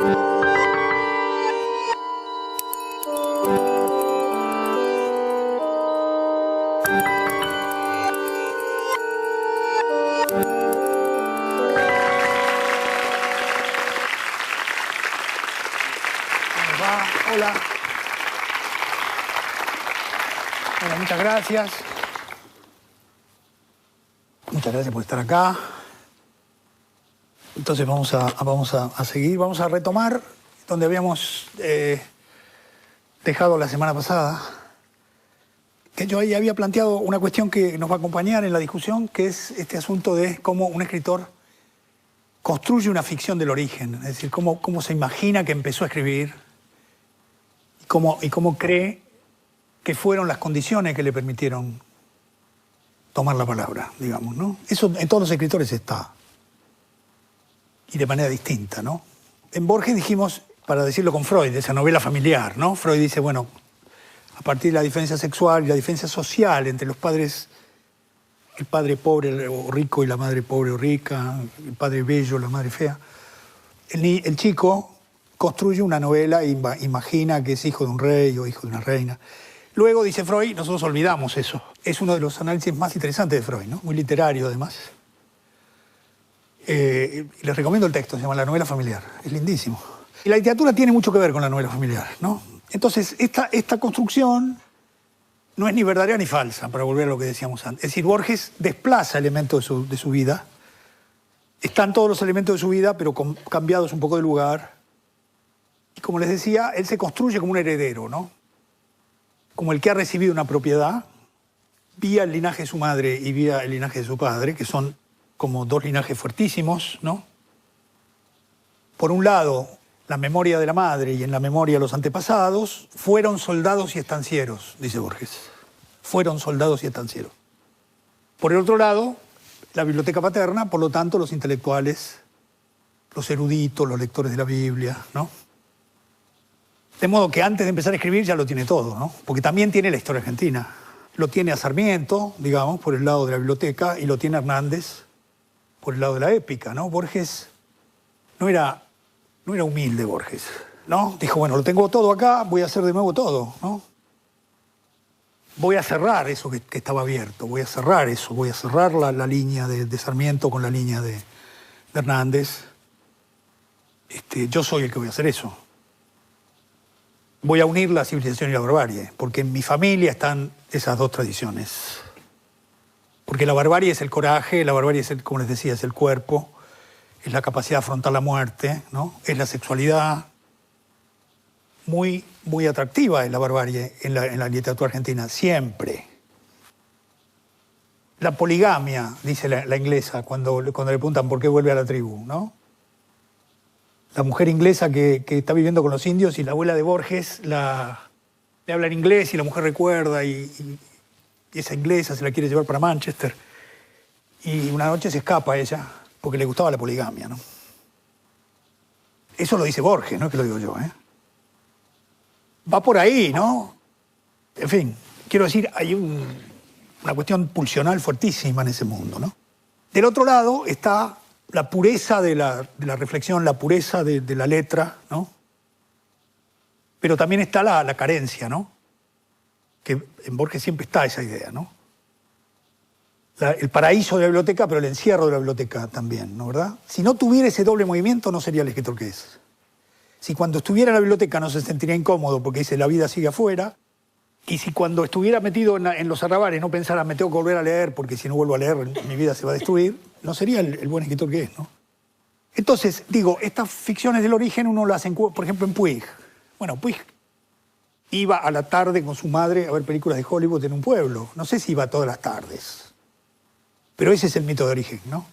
Hola. Hola, muchas gracias. Muchas gracias por estar acá. Entonces vamos a seguir, vamos a retomar donde habíamos dejado la semana pasada. Que yo ahí había planteado una cuestión que nos va a acompañar en la discusión, que es este asunto de cómo un escritor construye una ficción del origen, es decir, cómo se imagina que empezó a escribir y cómo cree que fueron las condiciones que le permitieron tomar la palabra, digamos, ¿no? Eso en todos los escritores está, y de manera distinta, ¿no? En Borges dijimos, para decirlo con Freud, esa novela familiar, ¿no? Freud dice, bueno, a partir de la diferencia sexual y la diferencia social entre los padres, el padre pobre o rico y la madre pobre o rica, el padre bello, la madre fea, el chico construye una novela e imagina que es hijo de un rey o hijo de una reina. Luego, dice Freud, nosotros olvidamos eso. Es uno de los análisis más interesantes de Freud, ¿no? Muy literario, además. Les recomiendo el texto, se llama La novela familiar. Es lindísimo. Y la literatura tiene mucho que ver con la novela familiar, ¿no? Entonces, esta construcción no es ni verdadera ni falsa, para volver a lo que decíamos antes. Es decir, Borges desplaza elementos de su vida. Están todos los elementos de su vida, pero cambiados un poco de lugar. Y como les decía, él se construye como un heredero, ¿no? Como el que ha recibido una propiedad vía el linaje de su madre y vía el linaje de su padre, que son como dos linajes fuertísimos, ¿no? Por un lado, la memoria de la madre y en la memoria de los antepasados fueron soldados y estancieros, dice Borges. Fueron soldados y estancieros. Por el otro lado, la biblioteca paterna, por lo tanto, los intelectuales, los eruditos, los lectores de la Biblia, ¿no? De modo que antes de empezar a escribir ya lo tiene todo, ¿no? Porque también tiene la historia argentina. Lo tiene a Sarmiento, digamos, por el lado de la biblioteca, y lo tiene a Hernández por el lado de la épica, ¿no? Borges no era humilde, Borges, ¿no? Dijo, bueno, lo tengo todo acá, voy a hacer de nuevo todo, ¿no? Voy a cerrar eso que estaba abierto, voy a cerrar eso, voy a cerrar la línea de Sarmiento con la línea de Hernández. Yo soy el que voy a hacer eso. Voy a unir la civilización y la barbarie, porque en mi familia están esas dos tradiciones. Porque la barbarie es el coraje, la barbarie es, como les decía, es el cuerpo, es la capacidad de afrontar la muerte, ¿no? Es la sexualidad. Muy, muy atractiva es la barbarie en la literatura argentina, siempre. La poligamia, dice la inglesa, cuando le preguntan por qué vuelve a la tribu, ¿no? La mujer inglesa que está viviendo con los indios y la abuela de Borges le habla en inglés y la mujer recuerda y esa inglesa se la quiere llevar para Manchester. Y una noche se escapa ella porque le gustaba la poligamia, ¿no? Eso lo dice Borges, no es que lo digo yo, ¿eh? Va por ahí, ¿no? En fin, quiero decir, hay una cuestión pulsional fuertísima en ese mundo, ¿no? Del otro lado está la pureza de la reflexión, la pureza de la letra, ¿no? Pero también está la carencia, ¿no? Que en Borges siempre está esa idea, ¿no? El paraíso de la biblioteca, pero el encierro de la biblioteca también, ¿no? ¿Verdad? Si no tuviera ese doble movimiento, no sería el escritor que es. Si cuando estuviera en la biblioteca no se sentiría incómodo porque dice la vida sigue afuera, y si cuando estuviera metido en los arrabales no pensara me tengo que volver a leer porque si no vuelvo a leer mi vida se va a destruir, no sería el buen escritor que es, ¿no? Entonces, digo, estas ficciones del origen uno las hace, por ejemplo, en Puig. Bueno, Puig iba a la tarde con su madre a ver películas de Hollywood en un pueblo. No sé si iba todas las tardes. Pero ese es el mito de origen, ¿no?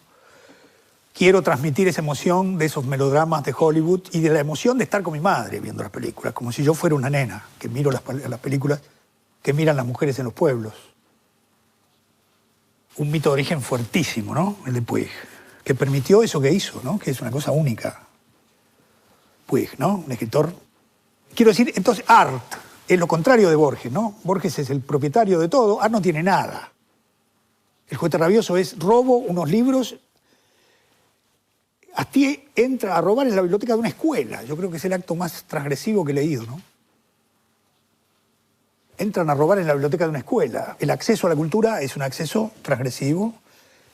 Quiero transmitir esa emoción de esos melodramas de Hollywood y de la emoción de estar con mi madre viendo las películas, como si yo fuera una nena que miro las películas que miran las mujeres en los pueblos. Un mito de origen fuertísimo, ¿no? El de Puig, que permitió eso que hizo, ¿no? Que es una cosa única. Puig, ¿no? Un escritor. Quiero decir, entonces, Art es lo contrario de Borges, ¿no? Borges es el propietario de todo, Art no tiene nada. El juguete rabioso es robo unos libros Astier entra a robar en la biblioteca de una escuela. Yo creo que es el acto más transgresivo que he leído, ¿no? Entran a robar en la biblioteca de una escuela. El acceso a la cultura es un acceso transgresivo.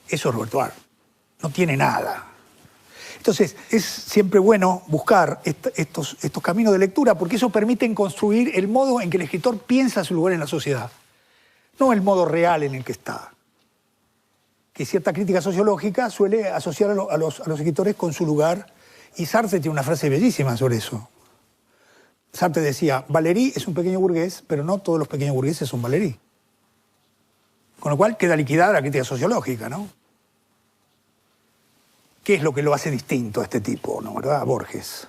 Eso es Roberto Arlt. No tiene nada. Entonces, es siempre bueno buscar estos caminos de lectura porque eso permite construir el modo en que el escritor piensa su lugar en la sociedad. No el modo real en el que está. Que cierta crítica sociológica suele asociar a los escritores con su lugar. Y Sartre tiene una frase bellísima sobre eso. Sartre decía, Valéry es un pequeño burgués, pero no todos los pequeños burgueses son Valéry. Con lo cual queda liquidada la crítica sociológica, ¿no? ¿Qué es lo que lo hace distinto a este tipo, ¿no? ¿Verdad? A Borges.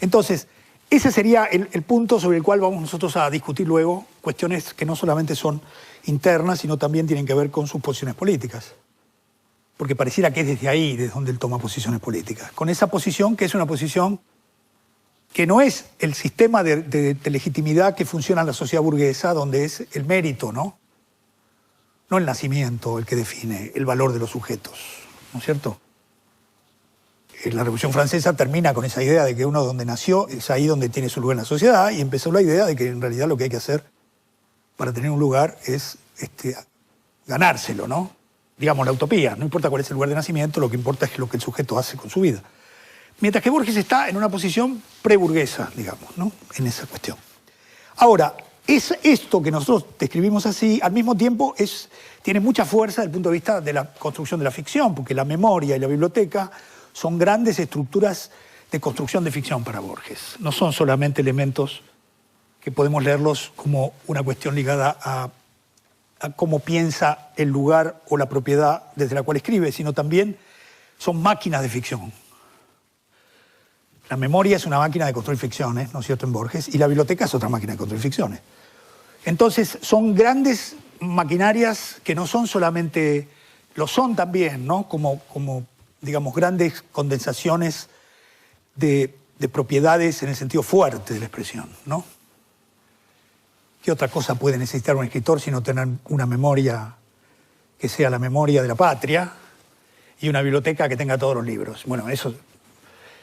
Entonces, ese sería el punto sobre el cual vamos nosotros a discutir luego cuestiones que no solamente son internas, sino también tienen que ver con sus posiciones políticas. Porque pareciera que es desde ahí, desde donde él toma posiciones políticas. Con esa posición que es una posición que no es el sistema de legitimidad que funciona en la sociedad burguesa, donde es el mérito, ¿no? No el nacimiento el que define el valor de los sujetos, ¿no es cierto? La Revolución Francesa termina con esa idea de que uno donde nació es ahí donde tiene su lugar en la sociedad y empezó la idea de que en realidad lo que hay que hacer para tener un lugar es ganárselo, ¿no? Digamos, la utopía. No importa cuál es el lugar de nacimiento, lo que importa es lo que el sujeto hace con su vida. Mientras que Borges está en una posición preburguesa, digamos, ¿no? En esa cuestión. Ahora, es esto que nosotros describimos así, al mismo tiempo tiene mucha fuerza desde el punto de vista de la construcción de la ficción, porque la memoria y la biblioteca son grandes estructuras de construcción de ficción para Borges. No son solamente elementos que podemos leerlos como una cuestión ligada a cómo piensa el lugar o la propiedad desde la cual escribe, sino también son máquinas de ficción. La memoria es una máquina de construir ficciones, ¿no es cierto?, en Borges, y la biblioteca es otra máquina de construir ficciones. Entonces, son grandes maquinarias que no son solamente, lo son también, ¿no?, como digamos, grandes condensaciones de propiedades en el sentido fuerte de la expresión, ¿no? ¿Qué otra cosa puede necesitar un escritor sino tener una memoria que sea la memoria de la patria y una biblioteca que tenga todos los libros? Bueno,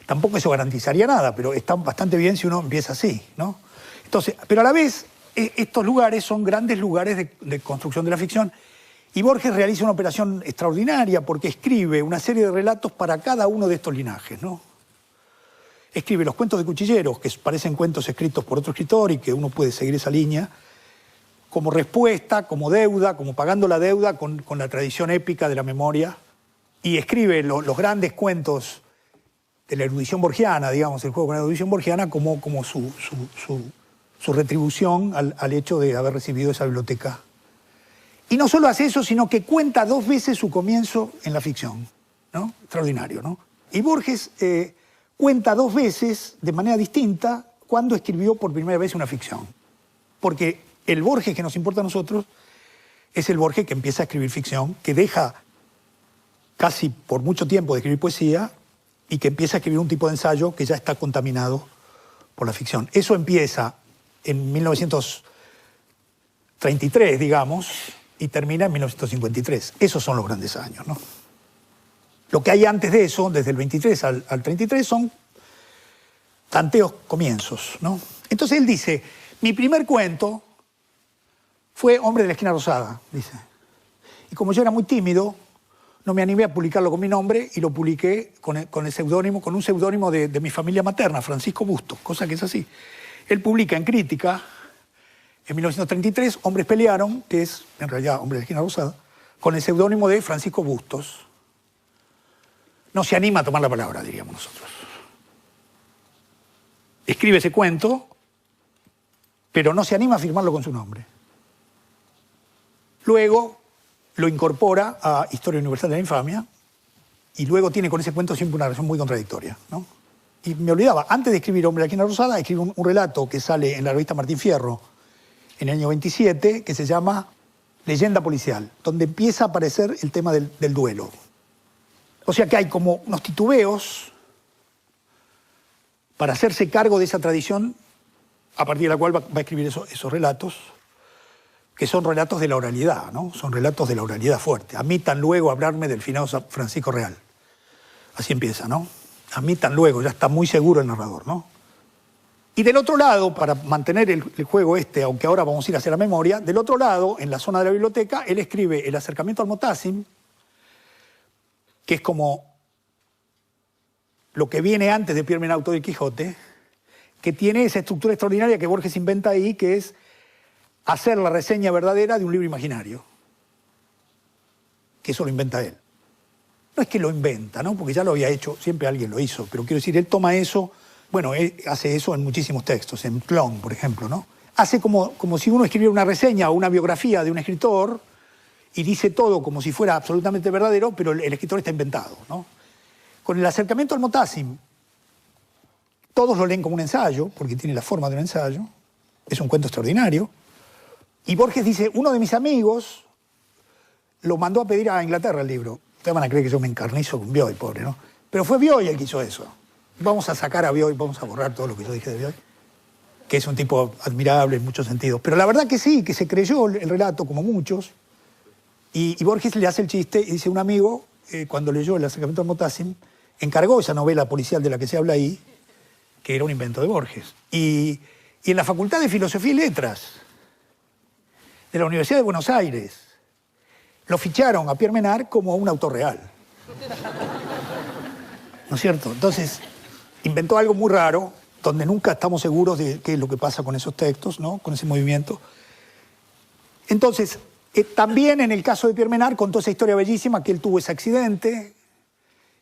tampoco eso garantizaría nada, pero está bastante bien si uno empieza así, ¿no? Entonces, pero a la vez, estos lugares son grandes lugares de construcción de la ficción y Borges realiza una operación extraordinaria porque escribe una serie de relatos para cada uno de estos linajes, ¿no? Escribe los cuentos de cuchilleros, que parecen cuentos escritos por otro escritor y que uno puede seguir esa línea, como respuesta, como deuda, como pagando la deuda con la tradición épica de la memoria, y escribe los grandes cuentos de la erudición borgiana, digamos, el juego con la erudición borgiana, como su retribución al hecho de haber recibido esa biblioteca. Y no solo hace eso, sino que cuenta 2 veces su comienzo en la ficción, ¿no? Extraordinario, ¿no? Y Borges cuenta 2 veces, de manera distinta, cuando escribió por primera vez una ficción. Porque el Borges que nos importa a nosotros es el Borges que empieza a escribir ficción, que deja casi por mucho tiempo de escribir poesía y que empieza a escribir un tipo de ensayo que ya está contaminado por la ficción. Eso empieza en 1933, digamos, y termina en 1953. Esos son los grandes años, ¿no? Lo que hay antes de eso, desde el 23 al 33, son tanteos comienzos, ¿no? Entonces él dice, mi primer cuento fue Hombre de la esquina rosada, dice. Y como yo era muy tímido, no me animé a publicarlo con mi nombre y lo publiqué con un seudónimo de mi familia materna, Francisco Bustos, cosa que es así. Él publica en Crítica, en 1933, Hombres pelearon, que es en realidad Hombre de la esquina rosada, con el seudónimo de Francisco Bustos. No se anima a tomar la palabra, diríamos nosotros. Escribe ese cuento, pero no se anima a firmarlo con su nombre. Luego lo incorpora a Historia Universal de la Infamia y luego tiene con ese cuento siempre una relación muy contradictoria, ¿no? Y me olvidaba, antes de escribir Hombre de la esquina rosada, escribe un relato que sale en la revista Martín Fierro en el año 27, que se llama Leyenda policial, donde empieza a aparecer el tema del duelo. O sea que hay como unos titubeos para hacerse cargo de esa tradición a partir de la cual va a escribir esos relatos, que son relatos de la oralidad, ¿no? Son relatos de la oralidad fuerte. Admitan luego hablarme del finado Francisco Real. Así empieza, ¿no? Admitan luego, ya está muy seguro el narrador, ¿no? Y del otro lado, para mantener el juego aunque ahora vamos a ir hacia la memoria, del otro lado, en la zona de la biblioteca, él escribe El acercamiento al Motasim, que es como lo que viene antes de Pierre Menard, Autor y Quijote, que tiene esa estructura extraordinaria que Borges inventa ahí, que es hacer la reseña verdadera de un libro imaginario. Que eso lo inventa él. No es que lo inventa, ¿no? Porque ya lo había hecho, siempre alguien lo hizo, pero quiero decir, él toma eso, bueno, él hace eso en muchísimos textos, en Clon, por ejemplo, ¿no? Hace como si uno escribiera una reseña o una biografía de un escritor y dice todo como si fuera absolutamente verdadero, pero el escritor está inventado, ¿no? Con El acercamiento al Motasim, todos lo leen como un ensayo, porque tiene la forma de un ensayo, es un cuento extraordinario, y Borges dice, uno de mis amigos lo mandó a pedir a Inglaterra el libro. Ustedes van a creer que yo me encarnizo con Bioy, pobre, ¿no? Pero fue Bioy el que hizo eso. Vamos a sacar a Bioy, vamos a borrar todo lo que yo dije de Bioy, que es un tipo admirable en muchos sentidos. Pero la verdad que sí, que se creyó el relato, como muchos, y Borges le hace el chiste y dice, un amigo, cuando leyó El acercamiento al Motasim, encargó esa novela policial de la que se habla ahí, que era un invento de Borges. Y en la Facultad de Filosofía y Letras de la Universidad de Buenos Aires, lo ficharon a Pierre Menard como un autor real. ¿No es cierto? Entonces, inventó algo muy raro, donde nunca estamos seguros de qué es lo que pasa con esos textos, ¿no? Con ese movimiento. Entonces, también en el caso de Pierre Menard contó esa historia bellísima, que él tuvo ese accidente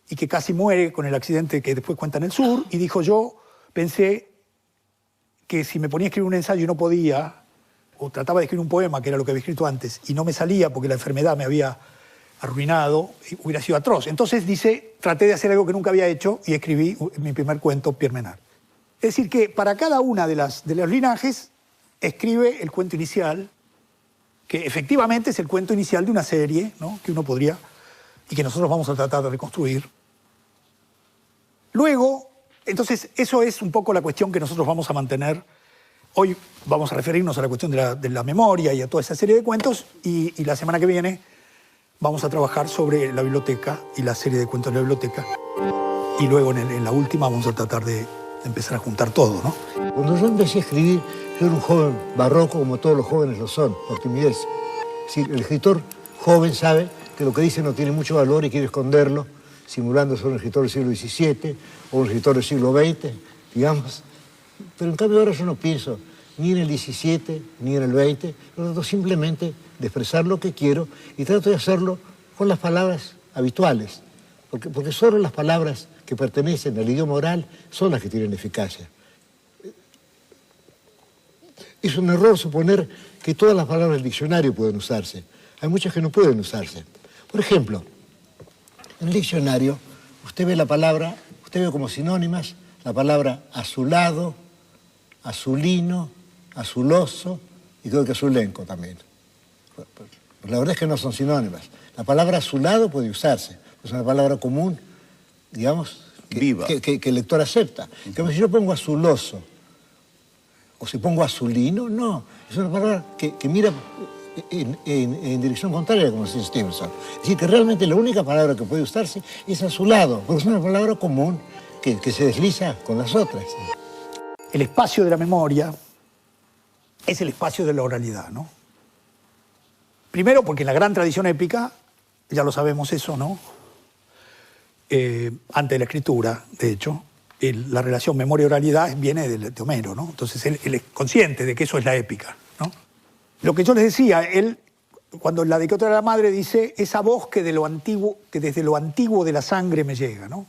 y que casi muere con el accidente que después cuenta en El Sur, y dijo, yo pensé que si me ponía a escribir un ensayo y no podía, o trataba de escribir un poema, que era lo que había escrito antes, y no me salía porque la enfermedad me había arruinado, hubiera sido atroz. Entonces dice, traté de hacer algo que nunca había hecho y escribí mi primer cuento, Pierre Menard. Es decir, que para cada una de los linajes escribe el cuento inicial, que efectivamente es el cuento inicial de una serie, ¿no? Que uno podría, y que nosotros vamos a tratar de reconstruir. Luego, entonces, eso es un poco la cuestión que nosotros vamos a mantener. Hoy vamos a referirnos a la cuestión de la memoria y a toda esa serie de cuentos, y la semana que viene vamos a trabajar sobre la biblioteca y la serie de cuentos de la biblioteca. Y luego en la última vamos a tratar de empezar a juntar todo, ¿no? Cuando yo empecé a escribir, yo era un joven barroco como todos los jóvenes lo son, por timidez. Es decir, el escritor joven sabe que lo que dice no tiene mucho valor y quiere esconderlo, simulando ser un escritor del siglo XVII o un escritor del siglo XX, digamos. Pero en cambio ahora yo no pienso ni en el XVII ni en el XX, yo trato simplemente de expresar lo que quiero y trato de hacerlo con las palabras habituales, porque solo las palabras que pertenecen al idioma oral son las que tienen eficacia. Es un error suponer que todas las palabras del diccionario pueden usarse. Hay muchas que no pueden usarse. Por ejemplo, en el diccionario usted ve como sinónimas la palabra azulado, azulino, azuloso y creo que azulenco también. La verdad es que no son sinónimas. La palabra azulado puede usarse, es una palabra común, digamos, que el lector acepta. Pero si yo pongo azuloso o si pongo azulino, no. Es una palabra que mira en dirección contraria, como dice Stevenson. Es decir, que realmente la única palabra que puede usarse es azulado, porque es una palabra común que se desliza con las otras. El espacio de la memoria es el espacio de la oralidad, ¿no? Primero porque en la gran tradición épica, ya lo sabemos eso, ¿no? Antes de la escritura, de hecho, la relación memoria-oralidad viene de Homero, ¿no? Entonces él es consciente de que eso es la épica, ¿no? Lo que yo les decía, él, cuando en la Dicotomía de la Madre dice, esa voz que desde lo antiguo de la sangre me llega, ¿no?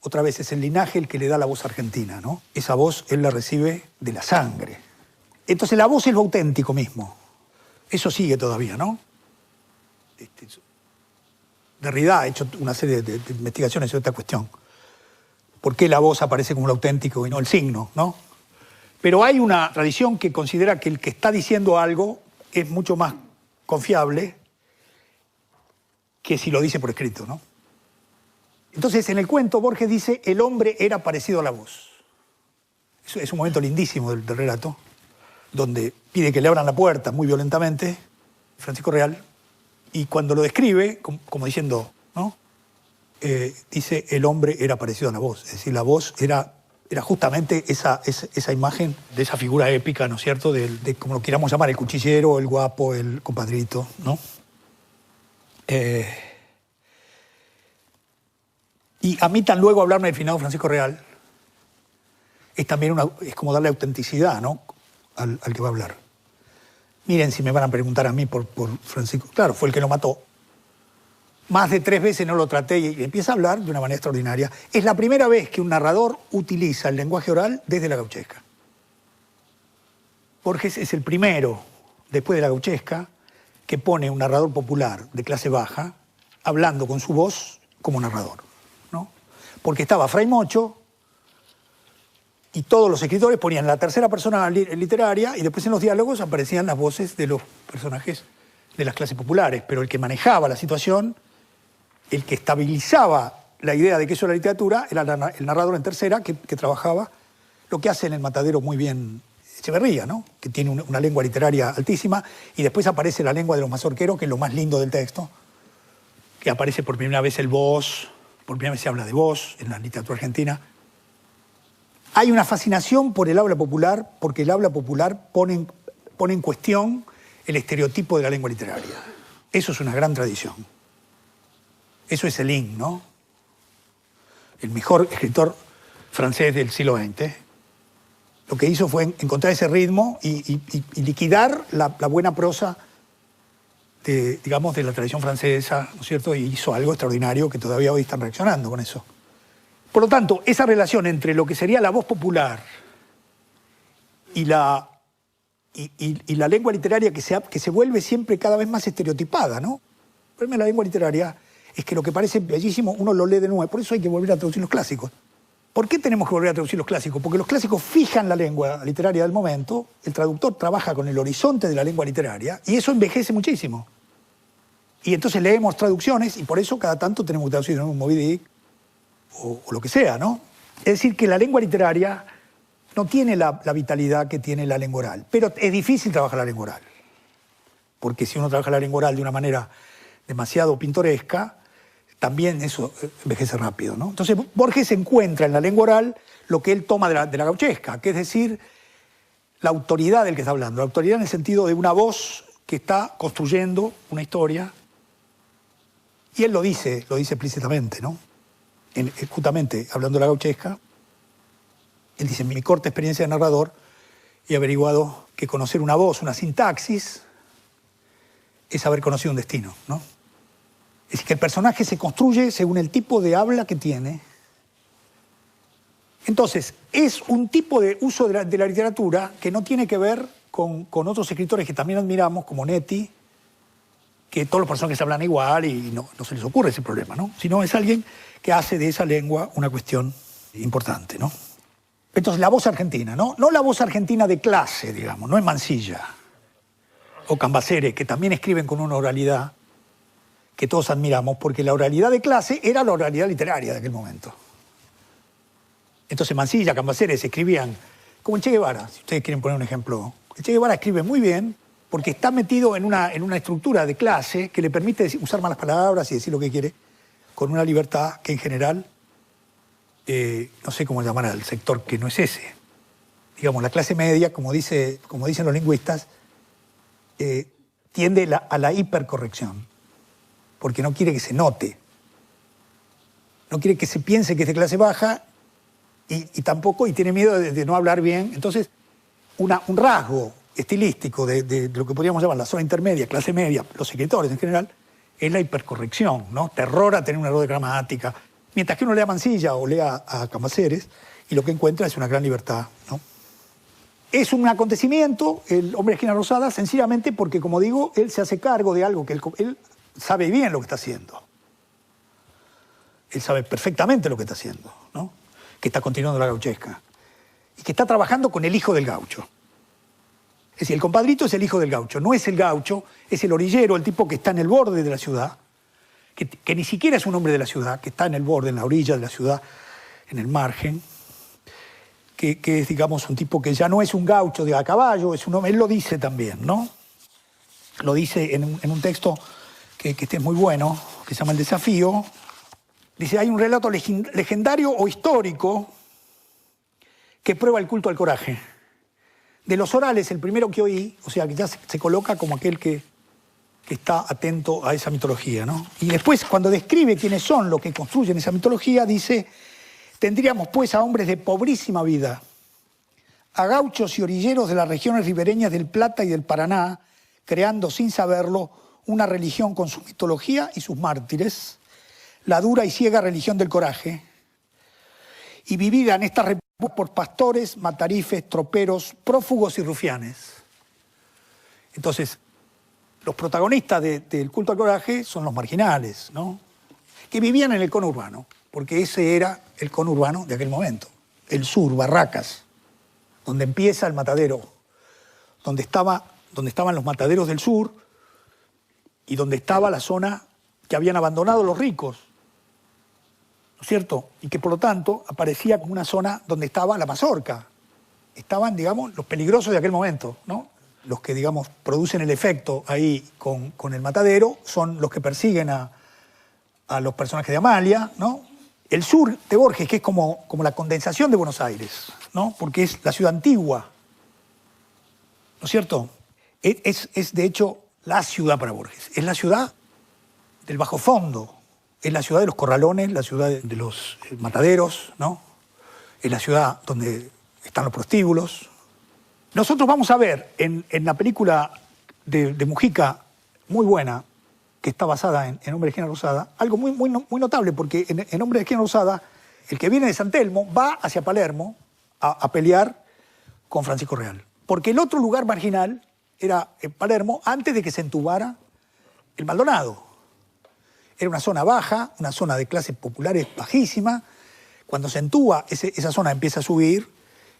Otra vez es el linaje el que le da la voz argentina, ¿no? Esa voz él la recibe de la sangre. Entonces la voz es lo auténtico mismo. Eso sigue todavía, ¿no? Derrida ha hecho una serie de investigaciones sobre esta cuestión. ¿Por qué la voz aparece como lo auténtico y no el signo, ¿no? Pero hay una tradición que considera que el que está diciendo algo es mucho más confiable que si lo dice por escrito, ¿no? Entonces, en el cuento, Borges dice, el hombre era parecido a la voz. Es un momento lindísimo del relato, donde pide que le abran la puerta muy violentamente, Francisco Real, y cuando lo describe, como diciendo, ¿no? dice el hombre era parecido a la voz. Es decir, la voz era justamente esa imagen de esa figura épica, ¿no es cierto?, de como lo queramos llamar, el cuchillero, el guapo, el compadrito, ¿no? Y a mí tan luego hablarme del finado Francisco Real es también es como darle autenticidad, ¿no?, al que va a hablar. Miren, si me van a preguntar a mí por Francisco, claro, fue el que lo mató. Más de 3 veces no lo traté y empieza a hablar de una manera extraordinaria. Es la primera vez que un narrador utiliza el lenguaje oral desde la gauchesca. Borges es el primero, después de la gauchesca, que pone un narrador popular de clase baja hablando con su voz como narrador, ¿no? Porque estaba Fray Mocho y todos los escritores ponían la tercera persona literaria y después en los diálogos aparecían las voces de los personajes de las clases populares, pero el que manejaba la situación, el que estabilizaba la idea de que eso era literatura, era el narrador en tercera que trabajaba lo que hace en El Matadero muy bien Echeverría, ¿no?, que tiene una lengua literaria altísima, y después aparece la lengua de los mazorqueros, que es lo más lindo del texto, que aparece por primera vez el vos, por primera vez se habla de vos en la literatura argentina. Hay una fascinación por el habla popular, porque el habla popular pone en cuestión el estereotipo de la lengua literaria. Eso es una gran tradición. Eso es Céline, ¿no?, el mejor escritor francés del siglo XX. Lo que hizo fue encontrar ese ritmo y liquidar la buena prosa digamos, de la tradición francesa, ¿no es cierto?, y hizo algo extraordinario que todavía hoy están reaccionando con eso. Por lo tanto, esa relación entre lo que sería la voz popular y la lengua literaria que se vuelve siempre cada vez más estereotipada, ¿no? El problema de la lengua literaria es que lo que parece bellísimo uno lo lee de nuevo, por eso hay que volver a traducir los clásicos. ¿Por qué tenemos que volver a traducir los clásicos? Porque los clásicos fijan la lengua literaria del momento, el traductor trabaja con el horizonte de la lengua literaria y eso envejece muchísimo. Y entonces leemos traducciones y por eso cada tanto tenemos que traducir un Moby Dick o lo que sea, ¿no? Es decir, que la lengua literaria no tiene la vitalidad que tiene la lengua oral, pero es difícil trabajar la lengua oral, porque si uno trabaja la lengua oral de una manera demasiado pintoresca, también eso envejece rápido, ¿no? Entonces Borges encuentra en la lengua oral lo que él toma de la gauchesca, que es decir, la autoridad del que está hablando, la autoridad en el sentido de una voz que está construyendo una historia, y él lo dice explícitamente, ¿no? Justamente hablando de la gauchesca, él dice, en mi corta experiencia de narrador he averiguado que conocer una voz, una sintaxis, es haber conocido un destino, ¿no? Es decir, que el personaje se construye según el tipo de habla que tiene. Entonces, es un tipo de uso de la literatura que no tiene que ver con otros escritores que también admiramos, como Netti, que todos los personajes hablan igual y no se les ocurre ese problema, ¿no? Sino es alguien que hace de esa lengua una cuestión importante, ¿no? Entonces, la voz argentina, ¿no? No la voz argentina de clase, digamos, no es Mansilla o Cambaceres, que también escriben con una oralidad que todos admiramos, porque la oralidad de clase era la oralidad literaria de aquel momento. Entonces Mansilla, Cambaceres escribían como el Che Guevara, si ustedes quieren poner un ejemplo. El Che Guevara escribe muy bien porque está metido en una estructura de clase que le permite usar malas palabras y decir lo que quiere, con una libertad que en general, no sé cómo llamar al sector que no es ese. Digamos, la clase media, como dicen los lingüistas, tiende a la hipercorrección, porque no quiere que se note. No quiere que se piense que es de clase baja y tampoco, y tiene miedo de no hablar bien. Entonces, un rasgo estilístico de lo que podríamos llamar la zona intermedia, clase media, los escritores en general, es la hipercorrección, ¿no? Terror a tener un error de gramática. Mientras que uno lea a Mansilla o lea a Cambaceres y lo que encuentra es una gran libertad, ¿no? Es un acontecimiento, el hombre de esquina rosada, sencillamente porque, como digo, él se hace cargo de algo que él sabe bien lo que está haciendo. Él sabe perfectamente lo que está haciendo, ¿no? Que está continuando la gauchesca. Y que está trabajando con el hijo del gaucho. Es decir, el compadrito es el hijo del gaucho. No es el gaucho, es el orillero, el tipo que está en el borde de la ciudad, que ni siquiera es un hombre de la ciudad, que está en el borde, en la orilla de la ciudad, en el margen, que es, digamos, un tipo que ya no es un gaucho de a caballo, es un hombre, él lo dice también, ¿no? Lo dice en un texto que este es muy bueno, que se llama El Desafío, Dice, hay un relato legendario o histórico que prueba el culto al coraje. De los orales, el primero que oí, o sea, que ya se coloca como aquel que está atento a esa mitología, ¿no? Y después, cuando describe quiénes son los que construyen esa mitología, dice, tendríamos pues a hombres de pobrísima vida, a gauchos y orilleros de las regiones ribereñas del Plata y del Paraná, creando sin saberlo una religión con su mitología y sus mártires, la dura y ciega religión del coraje, y vivida en estas repúblicas por pastores, matarifes, troperos, prófugos y rufianes. Entonces, los protagonistas del culto al coraje son los marginales, ¿no? Que vivían en el conurbano, porque ese era el conurbano de aquel momento. El sur, Barracas, donde empieza el matadero, donde estaban los mataderos del sur y donde estaba la zona que habían abandonado los ricos, ¿no es cierto? Y que por lo tanto aparecía como una zona donde estaba la mazorca. Estaban, digamos, los peligrosos de aquel momento, ¿no? Los que, digamos, producen el efecto ahí con el matadero son los que persiguen a los personajes de Amalia, ¿no? El sur de Borges, que es como la condensación de Buenos Aires, ¿no? Porque es la ciudad antigua, ¿no es cierto? Es de hecho la ciudad para Borges, es la ciudad del bajo fondo, es la ciudad de los corralones, la ciudad de los mataderos, ¿no? Es la ciudad donde están los prostíbulos. Nosotros vamos a ver en la película de Mujica, muy buena, que está basada en Hombre de Esquina Rosada, algo muy notable, porque en Hombre de Esquina Rosada, el que viene de San Telmo va hacia Palermo a pelear con Francisco Real. Porque el otro lugar marginal era en Palermo antes de que se entubara el Maldonado. Era una zona baja, una zona de clases populares bajísima. Cuando se entuba, esa zona empieza a subir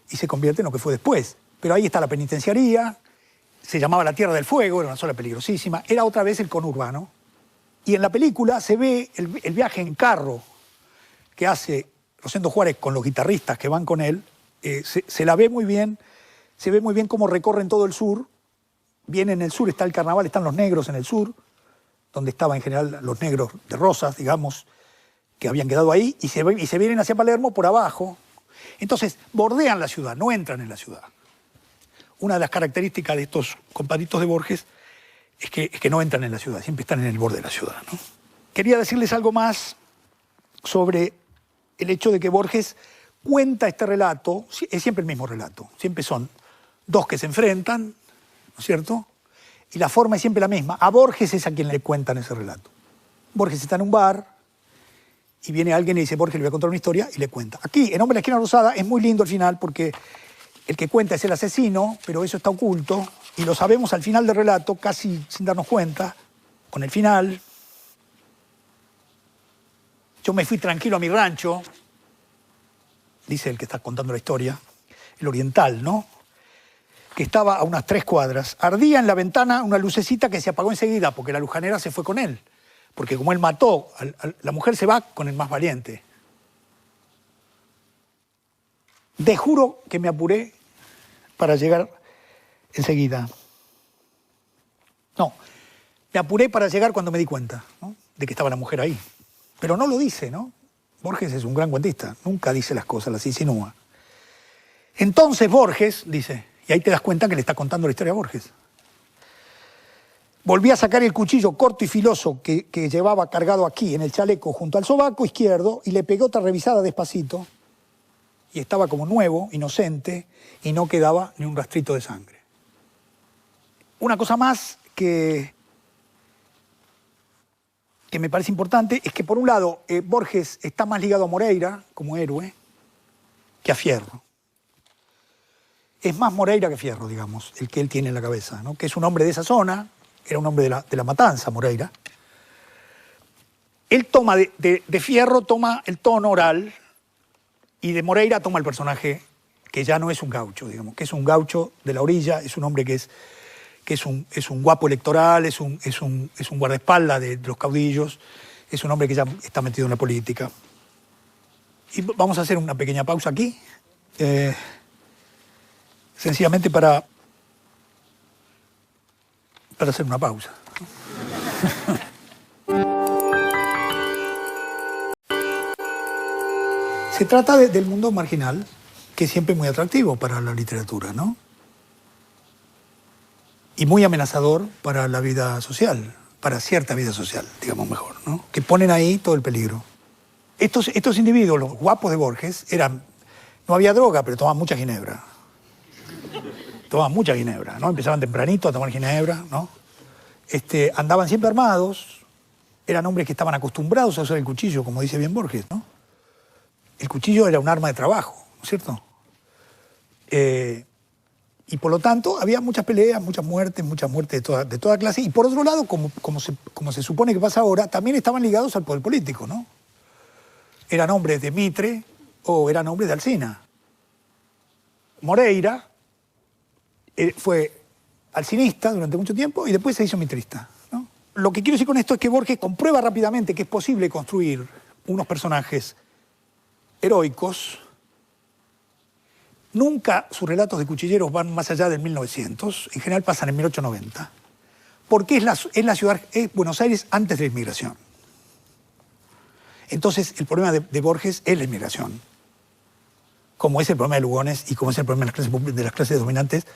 y se convierte en lo que fue después. Pero ahí está la penitenciaría, se llamaba la Tierra del Fuego, era una zona peligrosísima, era otra vez el conurbano. Y en la película se ve el viaje en carro que hace Rosendo Juárez con los guitarristas que van con él, se la ve muy bien, se ve muy bien cómo recorren todo el sur. Bien en el sur está el carnaval, están los negros en el sur, donde estaban en general los negros de Rosas, digamos, que habían quedado ahí, y se vienen hacia Palermo por abajo. Entonces, bordean la ciudad, no entran en la ciudad. Una de las características de estos compadritos de Borges es que no entran en la ciudad, siempre están en el borde de la ciudad, ¿no? Quería decirles algo más sobre el hecho de que Borges cuenta este relato, es siempre el mismo relato, siempre son dos que se enfrentan, ¿no es cierto? Y la forma es siempre la misma. A Borges es a quien le cuentan ese relato. Borges está en un bar y viene alguien y dice, Borges, le voy a contar una historia, y le cuenta. Aquí, en Hombre de la Esquina Rosada, es muy lindo al final porque el que cuenta es el asesino, pero eso está oculto, y lo sabemos al final del relato, casi sin darnos cuenta, con el final. Yo me fui tranquilo a mi rancho, dice el que está contando la historia, el oriental, ¿no? Que estaba a unas 3 cuadras. Ardía en la ventana una lucecita que se apagó enseguida, porque la lujanera se fue con él. Porque como él mató, la mujer se va con el más valiente. Te juro que me apuré para llegar enseguida. No, me apuré para llegar cuando me di cuenta, ¿no?, de que estaba la mujer ahí. Pero no lo dice, ¿no? Borges es un gran cuentista, nunca dice las cosas, las insinúa. Entonces Borges, dice, y ahí te das cuenta que le está contando la historia a Borges. Volví a sacar el cuchillo corto y filoso que llevaba cargado aquí en el chaleco junto al sobaco izquierdo y le pegué otra revisada despacito. Y estaba como nuevo, inocente, y no quedaba ni un rastrito de sangre. Una cosa más que me parece importante es que, por un lado, Borges está más ligado a Moreira como héroe que a Fierro. Es más Moreira que Fierro, digamos, el que él tiene en la cabeza, ¿no? Que es un hombre de esa zona, era un hombre de la Matanza, Moreira. Él toma de Fierro, toma el tono oral, y de Moreira toma el personaje que ya no es un gaucho, digamos, que es un gaucho de la orilla, es un hombre que es un guapo electoral, es un guardaespaldas de los caudillos, es un hombre que ya está metido en la política. Y vamos a hacer una pequeña pausa aquí, sencillamente para hacer una pausa. Se trata del mundo marginal, que es siempre muy atractivo para la literatura, ¿no? Y muy amenazador para la vida social, para cierta vida social, digamos mejor, ¿no? Que ponen ahí todo el peligro. Estos individuos, los guapos de Borges, no había droga, pero tomaban mucha ginebra. Tomaban mucha ginebra, ¿no? Empezaban tempranito a tomar ginebra, ¿no? Andaban siempre armados, eran hombres que estaban acostumbrados a usar el cuchillo, como dice bien Borges, ¿no? El cuchillo era un arma de trabajo, ¿no es cierto? Y por lo tanto había muchas peleas, muchas muertes de toda clase. Y por otro lado, como se supone que pasa ahora, también estaban ligados al poder político, ¿no? Eran hombres de Mitre o eran hombres de Alsina. Moreira fue alcinista durante mucho tiempo y después se hizo mitrista, ¿no? Lo que quiero decir con esto es que Borges comprueba rápidamente que es posible construir unos personajes heroicos. Nunca sus relatos de cuchilleros van más allá del 1900, en general pasan en 1890, porque es Buenos Aires antes de la inmigración. Entonces el problema de Borges es la inmigración, como es el problema de Lugones y como es el problema de las clases dominantes,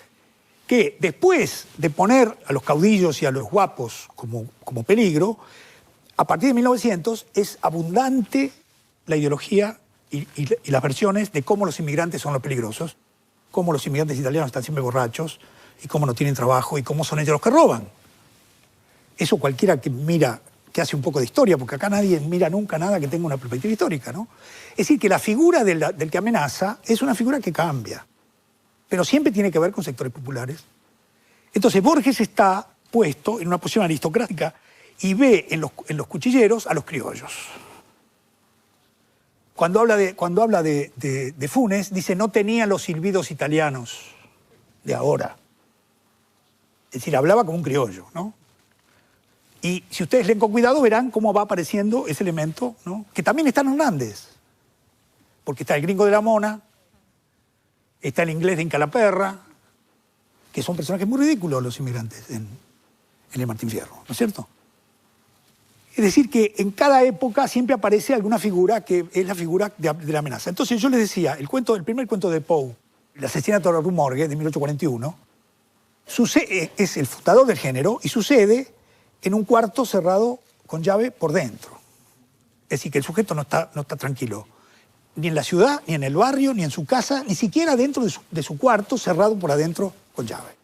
que después de poner a los caudillos y a los guapos como peligro, a partir de 1900 es abundante la ideología y las versiones de cómo los inmigrantes son los peligrosos, cómo los inmigrantes italianos están siempre borrachos y cómo no tienen trabajo y cómo son ellos los que roban. Eso cualquiera que hace un poco de historia, porque acá nadie mira nunca nada que tenga una perspectiva histórica, ¿no? Es decir, que la figura del que amenaza es una figura que cambia, pero siempre tiene que ver con sectores populares. Entonces Borges está puesto en una posición aristocrática y ve en los cuchilleros a los criollos. Cuando habla de Funes, dice, no tenía los silbidos italianos de ahora. Es decir, hablaba como un criollo, ¿no? Y si ustedes leen con cuidado, verán cómo va apareciendo ese elemento, ¿no? Que también está en Hernández. Porque está el gringo de la Mona, está el inglés de Incalaperra, que son personajes muy ridículos los inmigrantes en el Martín Fierro, ¿no es cierto? Es decir, que en cada época siempre aparece alguna figura que es la figura de la amenaza. Entonces yo les decía, el primer cuento de Poe, El asesinato de la Rue Morgue, de 1841, es el fundador del género y sucede en un cuarto cerrado con llave por dentro. Es decir, que el sujeto no está tranquilo, ni en la ciudad, ni en el barrio, ni en su casa, ni siquiera dentro de su cuarto cerrado por adentro con llave.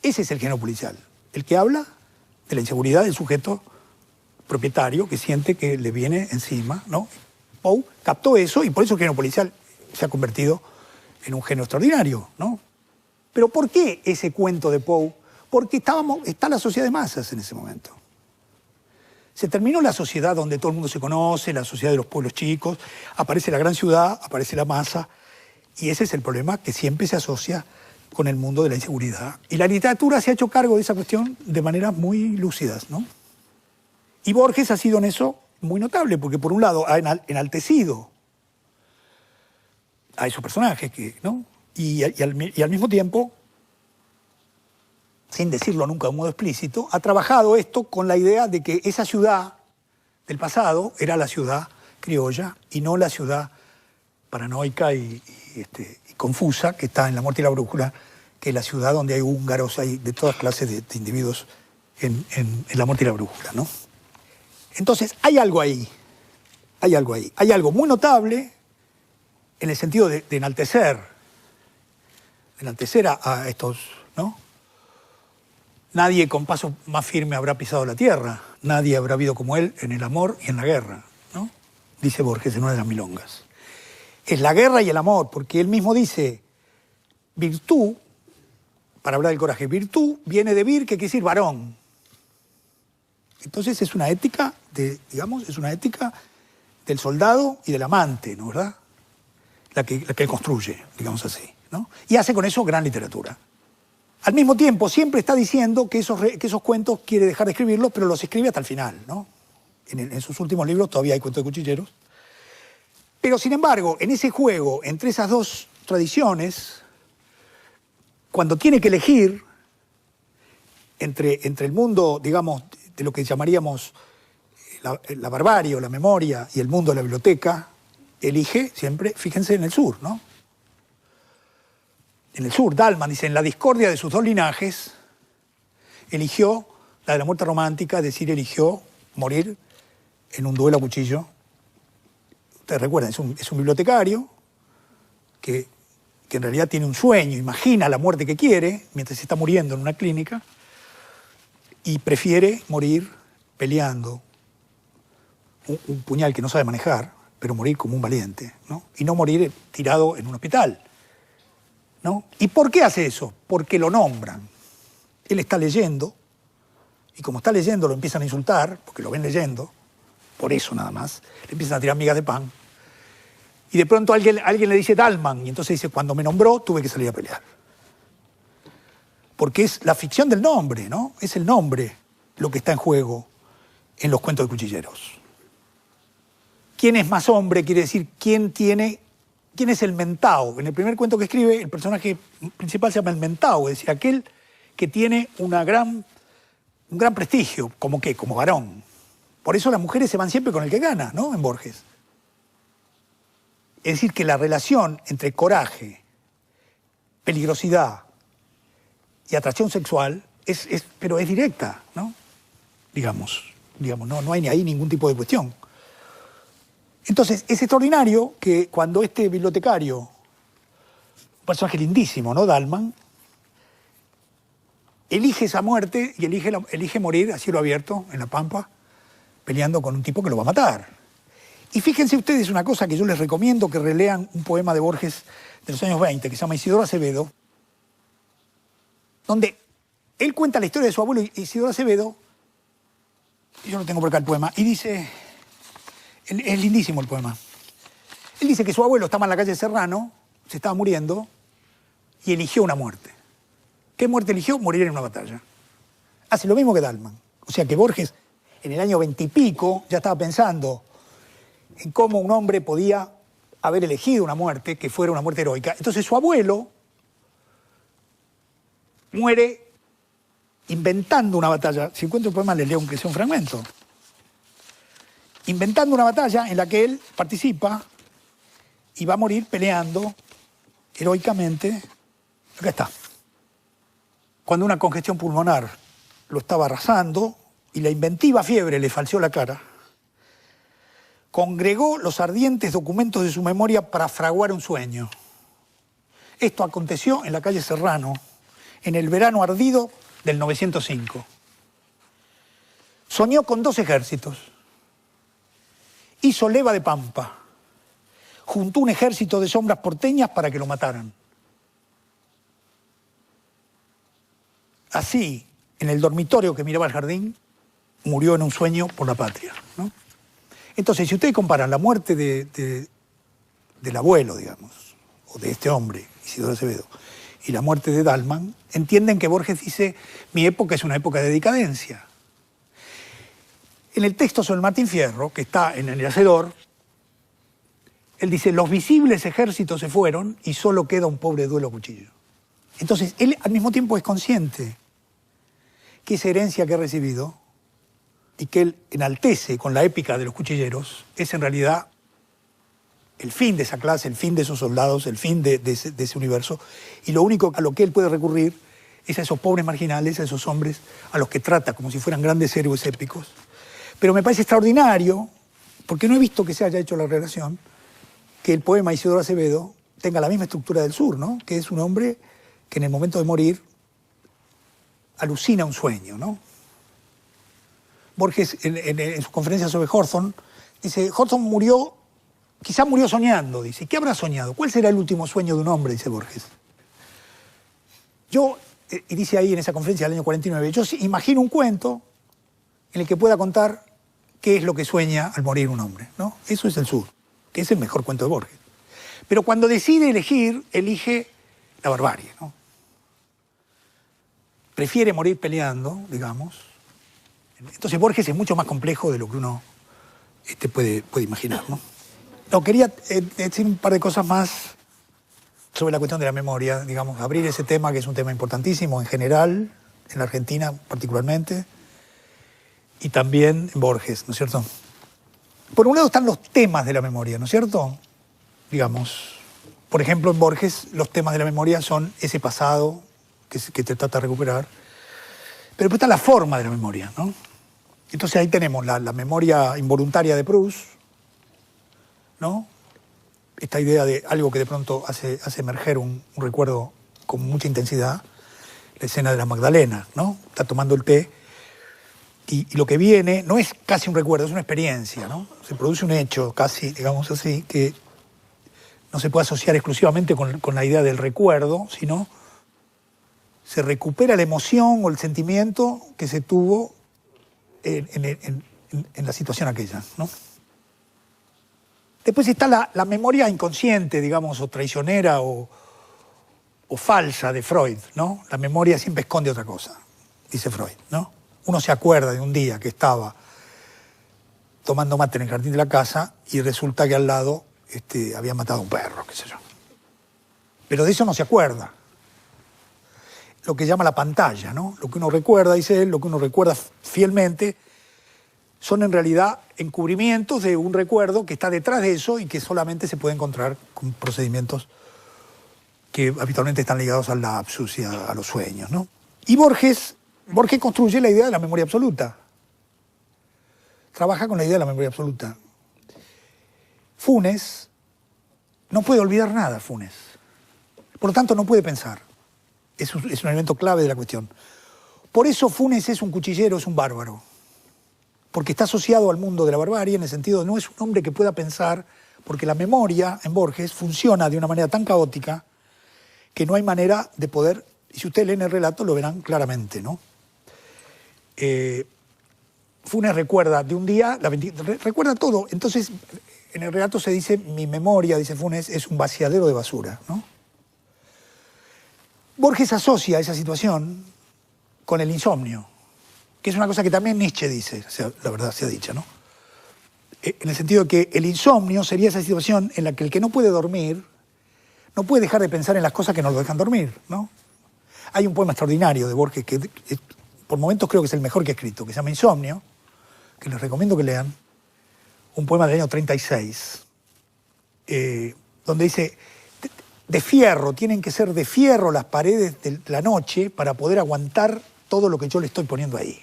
Ese es el género policial, el que habla de la inseguridad del sujeto propietario que siente que le viene encima, ¿no? Poe captó eso y por eso el género policial se ha convertido en un género extraordinario, ¿no? Pero ¿por qué ese cuento de Poe? Porque está la sociedad de masas en ese momento. Se terminó la sociedad donde todo el mundo se conoce, la sociedad de los pueblos chicos, aparece la gran ciudad, aparece la masa, y ese es el problema que siempre se asocia con el mundo de la inseguridad. Y la literatura se ha hecho cargo de esa cuestión de maneras muy lúcidas, ¿no? Y Borges ha sido en eso muy notable, porque por un lado ha enaltecido a esos personajes, ¿no? Y al mismo tiempo, sin decirlo nunca de un modo explícito, ha trabajado esto con la idea de que esa ciudad del pasado era la ciudad criolla y no la ciudad paranoica y confusa que está en La muerte y la brújula, que es la ciudad donde hay húngaros, hay de todas clases de individuos en La muerte y la brújula, ¿no? Entonces, hay algo ahí, hay algo muy notable en el sentido de enaltecer a estos, ¿no? Nadie con paso más firme habrá pisado la tierra, nadie habrá habido como él en el amor y en la guerra, ¿no? Dice Borges en una de las milongas. Es la guerra y el amor, porque él mismo dice, virtud, para hablar del coraje, virtud viene de vir, que quiere decir varón. Entonces es una ética, es una ética del soldado y del amante, ¿no, verdad? La que él construye, digamos así, ¿no? Y hace con eso gran literatura. Al mismo tiempo, siempre está diciendo que esos cuentos quiere dejar de escribirlos, pero los escribe hasta el final, ¿no? En sus últimos libros todavía hay cuentos de cuchilleros. Pero, sin embargo, en ese juego, entre esas dos tradiciones, cuando tiene que elegir entre el mundo, digamos, de lo que llamaríamos la barbarie o la memoria y el mundo de la biblioteca, elige siempre, fíjense, en el sur, ¿no? En el sur, Dalman dice, en la discordia de sus dos linajes, eligió la de la muerte romántica, es decir, eligió morir en un duelo a cuchillo. Ustedes recuerdan, es un bibliotecario que en realidad tiene un sueño, imagina la muerte que quiere mientras se está muriendo en una clínica y prefiere morir peleando un puñal que no sabe manejar, pero morir como un valiente, ¿no? Y no morir tirado en un hospital, ¿no? ¿Y por qué hace eso? Porque lo nombran. Él está leyendo, y como está leyendo lo empiezan a insultar, porque lo ven leyendo, por eso nada más, le empiezan a tirar migas de pan. Y de pronto alguien le dice Dalman, y entonces dice, cuando me nombró tuve que salir a pelear. Porque es la ficción del nombre, ¿no? Es el nombre lo que está en juego en los cuentos de cuchilleros. ¿Quién es más hombre? Quiere decir, ¿quién es el mentao? En el primer cuento que escribe, el personaje principal se llama el mentao, es decir, aquel que tiene un gran prestigio, ¿como qué? Como varón. Por eso las mujeres se van siempre con el que gana, ¿no? En Borges. Es decir, que la relación entre coraje, peligrosidad y atracción sexual pero es directa, ¿no? Digamos, no hay ahí ningún tipo de cuestión. Entonces, es extraordinario que cuando este bibliotecario, un personaje lindísimo, ¿no? Dalman, elige esa muerte y elige morir a cielo abierto, en la pampa, peleando con un tipo que lo va a matar. Y fíjense ustedes una cosa que yo les recomiendo que relean un poema de Borges de los años 20, que se llama Isidoro Acevedo, donde él cuenta la historia de su abuelo Isidoro Acevedo, y yo lo tengo por acá el poema, y dice, es lindísimo el poema, él dice que su abuelo estaba en la calle Serrano, se estaba muriendo, y eligió una muerte. ¿Qué muerte eligió? Morir en una batalla. Hace lo mismo que Dalman. O sea que Borges, en el año 20 y pico, ya estaba pensando en cómo un hombre podía haber elegido una muerte que fuera una muerte heroica. Entonces su abuelo muere inventando una batalla. Si encuentro el poema, les leo aunque sea un fragmento. Inventando una batalla en la que él participa y va a morir peleando heroicamente. Acá está. Cuando una congestión pulmonar lo estaba arrasando y la inventiva fiebre le falseó la cara, congregó los ardientes documentos de su memoria para fraguar un sueño. Esto aconteció en la calle Serrano, en el verano ardido del 905. Soñó con 2 ejércitos. Hizo leva de pampa. Juntó un ejército de sombras porteñas para que lo mataran. Así, en el dormitorio que miraba al jardín, murió en un sueño por la patria, ¿no? Entonces, si ustedes comparan la muerte del abuelo, digamos, o de este hombre, Isidoro Acevedo, y la muerte de Dalman, entienden que Borges dice, mi época es una época de decadencia. En el texto sobre Martín Fierro, que está en El Hacedor, él dice, los visibles ejércitos se fueron y solo queda un pobre duelo a cuchillo. Entonces, él al mismo tiempo es consciente que esa herencia que ha recibido y que él enaltece con la épica de los cuchilleros, es en realidad el fin de esa clase, el fin de esos soldados, el fin de ese universo, y lo único a lo que él puede recurrir es a esos pobres marginales, a esos hombres a los que trata como si fueran grandes héroes épicos. Pero me parece extraordinario, porque no he visto que se haya hecho la relación, que el poema Isidoro Acevedo tenga la misma estructura del sur, ¿no? Que es un hombre que en el momento de morir alucina un sueño, ¿no? Borges, en su conferencia sobre Hawthorne, dice, Hawthorne murió, quizá murió soñando, dice. ¿Qué habrá soñado? ¿Cuál será el último sueño de un hombre? Dice Borges. Yo, y dice ahí en esa conferencia del año 49, yo imagino un cuento en el que pueda contar qué es lo que sueña al morir un hombre, ¿no? Eso es el sur, que es el mejor cuento de Borges. Pero cuando decide elegir, elige la barbarie, ¿no? Prefiere morir peleando, digamos. Entonces Borges es mucho más complejo de lo que uno puede imaginar, ¿no? No, quería decir un par de cosas más sobre la cuestión de la memoria, digamos, abrir ese tema que es un tema importantísimo en general, en la Argentina particularmente, y también en Borges, ¿no es cierto? Por un lado están los temas de la memoria, ¿no es cierto? digamos. Por ejemplo, en Borges los temas de la memoria son ese pasado que te trata de recuperar. Pero después está la forma de la memoria, ¿no? Entonces ahí tenemos la memoria involuntaria de Proust, ¿no? Esta idea de algo que de pronto hace emerger un recuerdo con mucha intensidad. La escena de la Magdalena, ¿no? Está tomando el té y lo que viene no es casi un recuerdo, es una experiencia, ¿no? Se produce un hecho casi, digamos así, que no se puede asociar exclusivamente con la idea del recuerdo, sino se recupera la emoción o el sentimiento que se tuvo en la situación aquella, ¿no? Después está la memoria inconsciente, digamos, o traicionera o falsa de Freud, ¿no? La memoria siempre esconde otra cosa, dice Freud, ¿no? Uno se acuerda de un día que estaba tomando mate en el jardín de la casa y resulta que al lado había matado a un perro, qué sé yo. Pero de eso no se acuerda. Lo que llama la pantalla, ¿no? Lo que uno recuerda, dice él, lo que uno recuerda fielmente, son en realidad encubrimientos de un recuerdo que está detrás de eso y que solamente se puede encontrar con procedimientos que habitualmente están ligados al lapsus y a los sueños, ¿no? Y Borges construye la idea de la memoria absoluta. Trabaja con la idea de la memoria absoluta. Funes no puede olvidar nada, Funes. Por lo tanto, no puede pensar. Es un elemento clave de la cuestión. Por eso Funes es un cuchillero, es un bárbaro. Porque está asociado al mundo de la barbarie en el sentido de no es un hombre que pueda pensar, porque la memoria en Borges funciona de una manera tan caótica que no hay manera de poder, y si ustedes leen el relato lo verán claramente, ¿no? Funes recuerda de un día, recuerda todo. Entonces, en el relato se dice, mi memoria, dice Funes, es un vaciadero de basura, ¿no? Borges asocia esa situación con el insomnio, que es una cosa que también Nietzsche dice, o sea, la verdad sea dicha, ¿no? En el sentido de que el insomnio sería esa situación en la que el que no puede dormir no puede dejar de pensar en las cosas que no lo dejan dormir, ¿no? Hay un poema extraordinario de Borges que por momentos creo que es el mejor que he escrito, que se llama Insomnio, que les recomiendo que lean, un poema del año 36, donde dice, de fierro, tienen que ser de fierro las paredes de la noche para poder aguantar todo lo que yo le estoy poniendo ahí.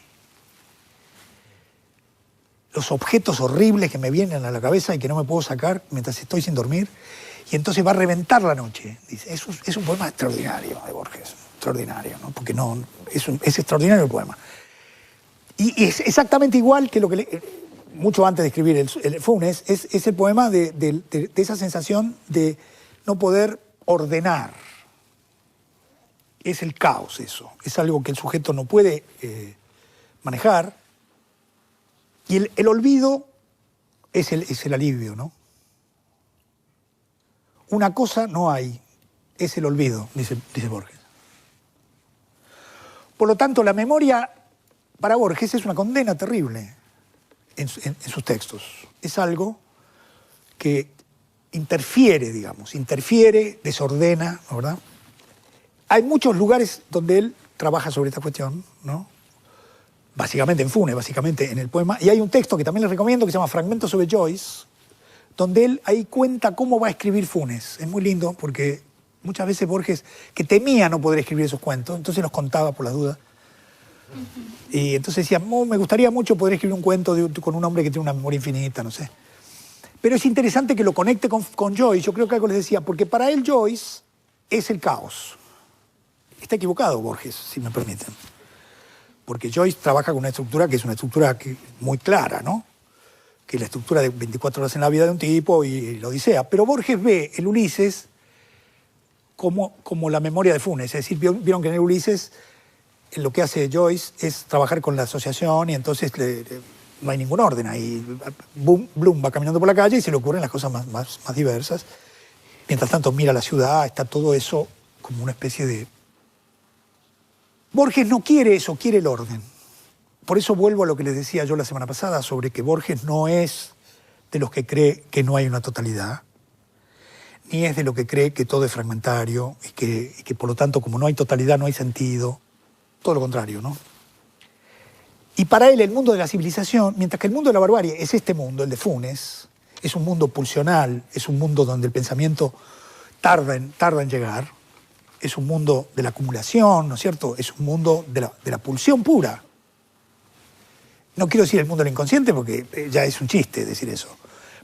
Los objetos horribles que me vienen a la cabeza y que no me puedo sacar mientras estoy sin dormir, y entonces va a reventar la noche. Dice, es un poema extraordinario de Borges, extraordinario, ¿no? Porque no, es extraordinario el poema. Y es exactamente igual que lo que mucho antes de escribir el Funes, es el poema de esa sensación de no poder ordenar. Es el caos eso, es algo que el sujeto no puede manejar. Y el olvido es el alivio, ¿no? Una cosa no hay, es el olvido, dice Borges. Por lo tanto, la memoria para Borges es una condena terrible en sus textos. Es algo que interfiere, digamos, desordena, ¿no? ¿Verdad? Hay muchos lugares donde él trabaja sobre esta cuestión, ¿no? Básicamente en Funes, básicamente en el poema. Y hay un texto que también les recomiendo que se llama Fragmentos sobre Joyce, donde él ahí cuenta cómo va a escribir Funes. Es muy lindo porque muchas veces Borges, que temía no poder escribir esos cuentos, entonces los contaba por las dudas. Y entonces decía, me gustaría mucho poder escribir un cuento con un hombre que tiene una memoria infinita, no sé. Pero es interesante que lo conecte con Joyce. Yo creo que algo les decía, porque para él Joyce es el caos. Está equivocado Borges, si me permiten. Porque Joyce trabaja con una estructura que es una estructura muy clara, ¿no? Que es la estructura de 24 horas en la vida de un tipo y la Odisea. Pero Borges ve el Ulises como la memoria de Funes. Es decir, vieron que en el Ulises lo que hace Joyce es trabajar con la asociación y entonces no hay ningún orden ahí. Bloom va caminando por la calle y se le ocurren las cosas más diversas. Mientras tanto mira la ciudad, está todo eso como una especie de... Borges no quiere eso, quiere el orden. Por eso vuelvo a lo que les decía yo la semana pasada sobre que Borges no es de los que cree que no hay una totalidad, ni es de los que cree que todo es fragmentario y que por lo tanto como no hay totalidad no hay sentido. Todo lo contrario, ¿no? Y para él el mundo de la civilización, mientras que el mundo de la barbarie es este mundo, el de Funes, es un mundo pulsional, es un mundo donde el pensamiento tarda en llegar, es un mundo de la acumulación, ¿no es cierto? Es un mundo de la pulsión pura. No quiero decir el mundo del inconsciente porque ya es un chiste decir eso,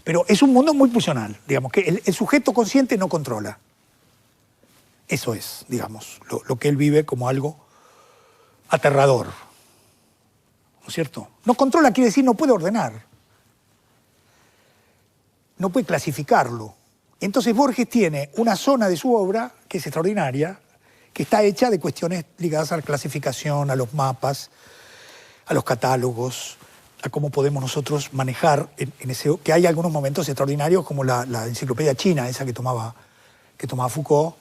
pero es un mundo muy pulsional, digamos, que el sujeto consciente no controla. Eso es, digamos, lo que él vive como algo aterrador, ¿no es cierto? No controla quiere decir no puede ordenar, no puede clasificarlo. Entonces Borges tiene una zona de su obra que es extraordinaria, que está hecha de cuestiones ligadas a la clasificación, a los mapas, a los catálogos, a cómo podemos nosotros manejar en ese... que hay algunos momentos extraordinarios como la enciclopedia china, esa que tomaba Foucault,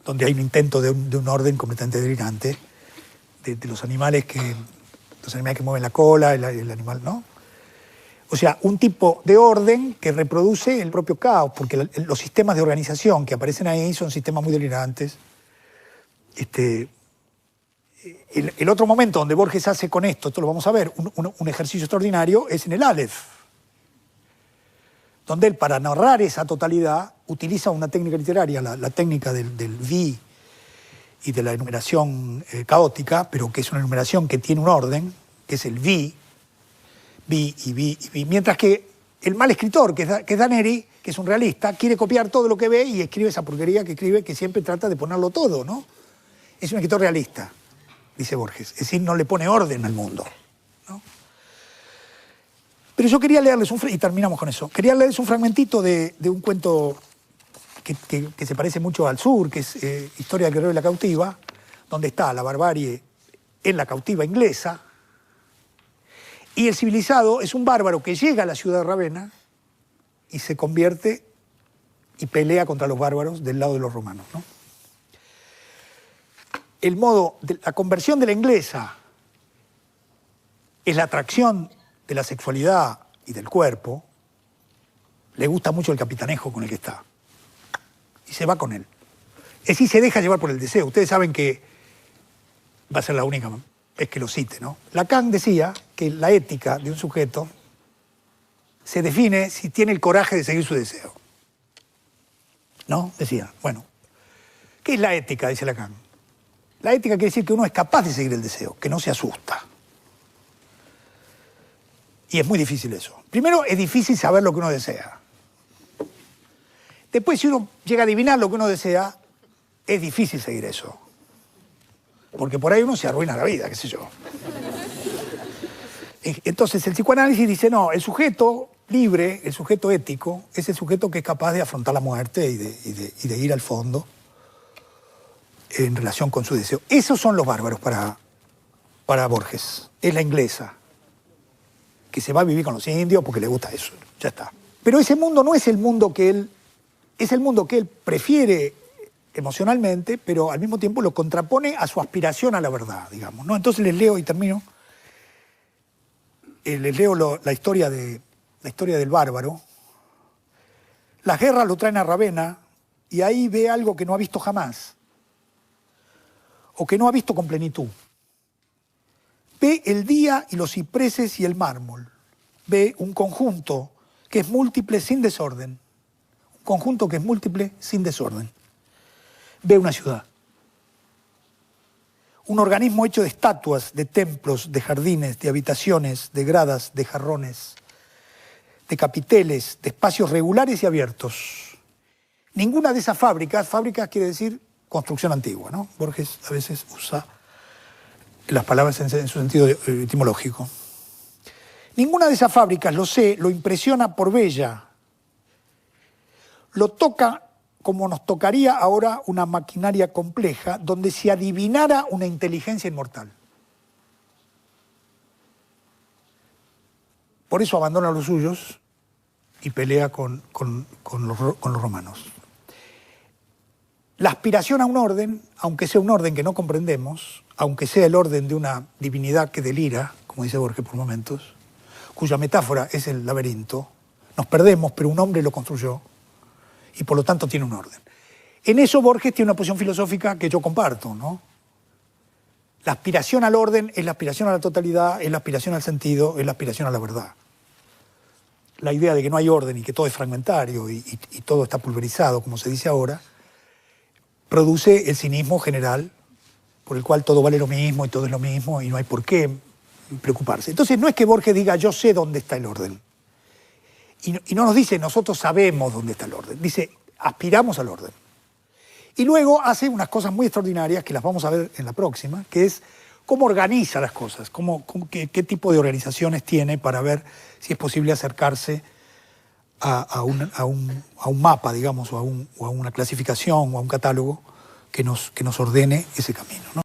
donde hay un intento de un orden completamente delirante, de los animales que mueven la cola, el animal, ¿no? O sea, un tipo de orden que reproduce el propio caos, porque los sistemas de organización que aparecen ahí son sistemas muy delirantes. El otro momento donde Borges hace con esto lo vamos a ver, un ejercicio extraordinario, es en el Aleph, donde él, para narrar esa totalidad, utiliza una técnica literaria, la técnica del vi y de la enumeración caótica, pero que es una enumeración que tiene un orden, que es el vi, mientras que el mal escritor, que es Daneri, que es un realista, quiere copiar todo lo que ve y escribe esa porquería que escribe, que siempre trata de ponerlo todo, ¿no? Es un escritor realista, dice Borges, es decir, no le pone orden al mundo, ¿no? Pero yo quería leerles y terminamos con eso, quería leerles un fragmentito de un cuento que se parece mucho al sur, que es Historia del guerrero y la cautiva, donde está la barbarie en la cautiva inglesa, y el civilizado es un bárbaro que llega a la ciudad de Ravenna y se convierte y pelea contra los bárbaros del lado de los romanos, ¿no? El modo de la conversión de la inglesa es la atracción de la sexualidad y del cuerpo. Le gusta mucho el capitanejo con el que está y se va con él. Es decir, se deja llevar por el deseo. Ustedes saben que va a ser la única vez que lo cite, ¿no? Lacan decía que la ética de un sujeto se define si tiene el coraje de seguir su deseo, ¿no? Decía, bueno, ¿qué es la ética? Dice Lacan. La ética quiere decir que uno es capaz de seguir el deseo, que no se asusta. Y es muy difícil eso. Primero, es difícil saber lo que uno desea. Después, si uno llega a adivinar lo que uno desea, es difícil seguir eso. Porque por ahí uno se arruina la vida, qué sé yo. Entonces, el psicoanálisis dice, no, el sujeto libre, el sujeto ético, es el sujeto que es capaz de afrontar la muerte y de ir al fondo en relación con su deseo. Esos son los bárbaros para Borges. Es la inglesa, que se va a vivir con los indios porque le gusta eso. Ya está. Pero ese mundo no es el mundo que él... Es el mundo que él prefiere emocionalmente, pero al mismo tiempo lo contrapone a su aspiración a la verdad, digamos, ¿no? Entonces les leo y termino. Les leo la historia del bárbaro. Las guerras lo traen a Ravenna y ahí ve algo que no ha visto jamás, o que no ha visto con plenitud. Ve el día y los cipreses y el mármol. Ve un conjunto que es múltiple sin desorden. Un conjunto que es múltiple sin desorden. Ve una ciudad. Un organismo hecho de estatuas, de templos, de jardines, de habitaciones, de gradas, de jarrones, de capiteles, de espacios regulares y abiertos. Ninguna de esas fábricas quiere decir construcción antigua, ¿no? Borges a veces usa las palabras en su sentido etimológico. Ninguna de esas fábricas, lo impresiona por bella. Lo toca como nos tocaría ahora una maquinaria compleja donde se adivinara una inteligencia inmortal. Por eso abandona a los suyos y pelea con los romanos. La aspiración a un orden, aunque sea un orden que no comprendemos, aunque sea el orden de una divinidad que delira, como dice Borges por momentos, cuya metáfora es el laberinto, nos perdemos, pero un hombre lo construyó y por lo tanto tiene un orden. En eso Borges tiene una posición filosófica que yo comparto, ¿no? La aspiración al orden es la aspiración a la totalidad, es la aspiración al sentido, es la aspiración a la verdad. la idea de que no hay orden y que todo es fragmentario y todo está pulverizado, como se dice ahora, produce el cinismo general por el cual todo vale lo mismo y todo es lo mismo y no hay por qué preocuparse. Entonces no es que Borges diga yo sé dónde está el orden. Y no nos dice nosotros sabemos dónde está el orden. Dice aspiramos al orden. Y luego hace unas cosas muy extraordinarias que las vamos a ver en la próxima, que es cómo organiza las cosas, qué tipo de organizaciones tiene para ver si es posible acercarse a un mapa, digamos, o a una clasificación o a un catálogo que nos ordene ese camino, ¿no?